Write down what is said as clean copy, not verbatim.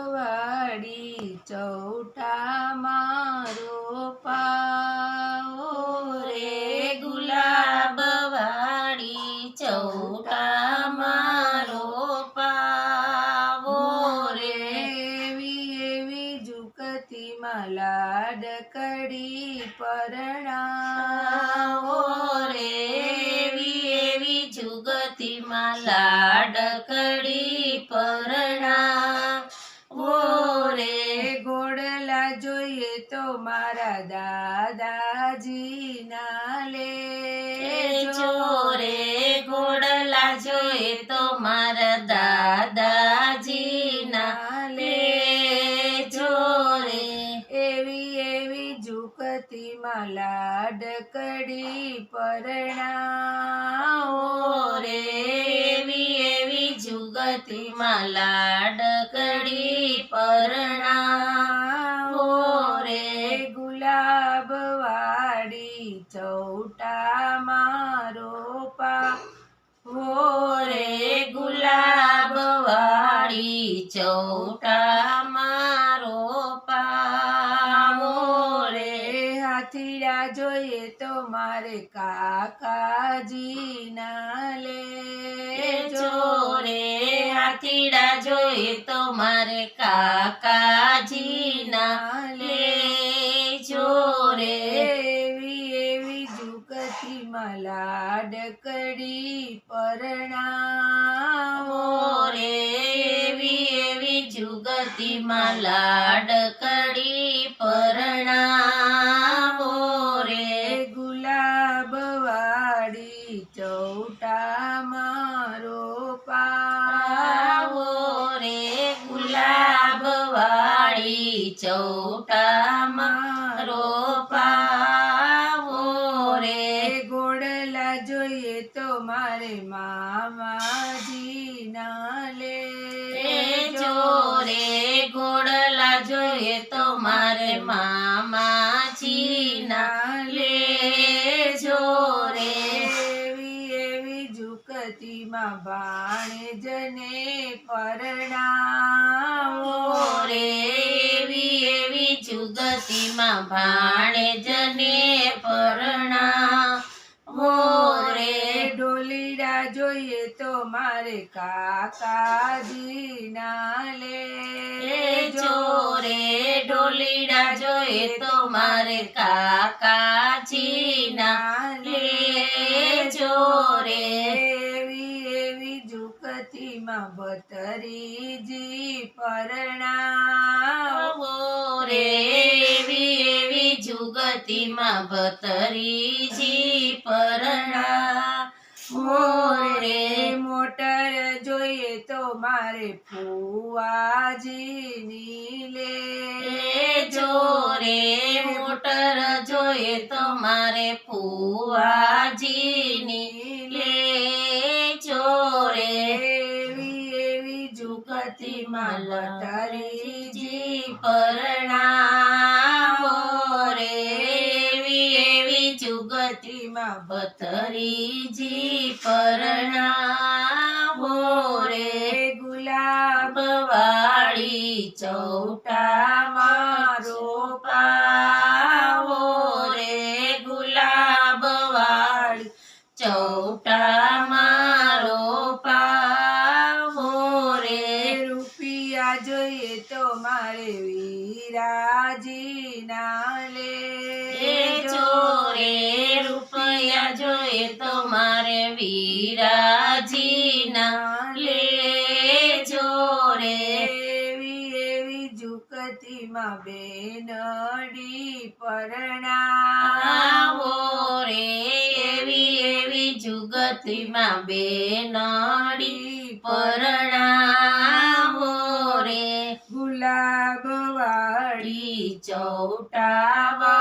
ગુલાબવાડી ચૌટામાં રોપાઓ રે ગુલાબવાડી ચૌટામાં રોપાવો રે એવી ઝુકતીમાં લાડકડી પરણાવો રે એવી જુગતીમાં લાડકડી પરણાવો રે ઘોડલા જોઈએ તો મારા દાદાજીના લે ચોરે ઘોડલા જોઈએ તો મારા દાદાજીના લે ચોરે એવી ઝુકતીમાં લાડકડી પરણાવો રે એવી જુગતીમાં લાડકડી પરણાવો રે ગુલાબવાડી ચૌટામાં રોપાવો રે ગુલાબવાડી ચૌટામાં રોપાવો રે હાથીડા જોઈએ તો મારે કાકાજીના લે ચોરે હાથીડા જોઈએ તો મારે કાકાજીના લે ચોરે એવી ઝુકતીમાં લાડકડી પરણાવો રે એવી જુગતીમાં લાડકડી પરણાવો રે ગુલાબવાડી ચૌટામાં રોપાવો રે ગુલાબવાડી ચૌટામાં રોપાવો રે ઘોડલા જોઈએ તો મારે મામાજીના લે ચોરે ઘોડલા જોઈએ તો મારે મામાજીના લે ચોરે એવી ઝુકતીમાં ભાણેજને પરણાવો રે એવી જુગતીમાં ભાણેજને પરણાવો રે ઢોલીડા જોઈએ તો મારે કાકાજીના લે ચોરે ઢોલીડા જોઈએ તો મારે કાકાજીના લે ચોરે એવી ઝુકતીમાં ભતરીજી પરણાવો રે એવી જુગતીમાં ભતરીજી પરણાવો રે મોટર જોઈએ તો મારે ફુવાજીની લે ચોરે મોટર જોઈએ તો મારે ફુવાજીની લે ચોરે એવી ઝુકતીમાં લતારીજી પરણાવો રે એવી જુગતીમાં ભતરીજી પરણાવો રે ગુલાબવાડી ચૌટામાં રોપાવો રે ગુલાબવાડી ચૌટામાં રોપાવો રે રૂપિયા જોઈએ તો મારે વીરાજીના લે ચોરે રૂપિયા જોઈએ તો મારે વીરાજીના લે ચોરે એવી ઝુકતીમાં બેનડી પરણાવો આવો રે એવી જુગતીમાં બેનડી પરણાવો રે ગુલાબવાડી ચૌટાવા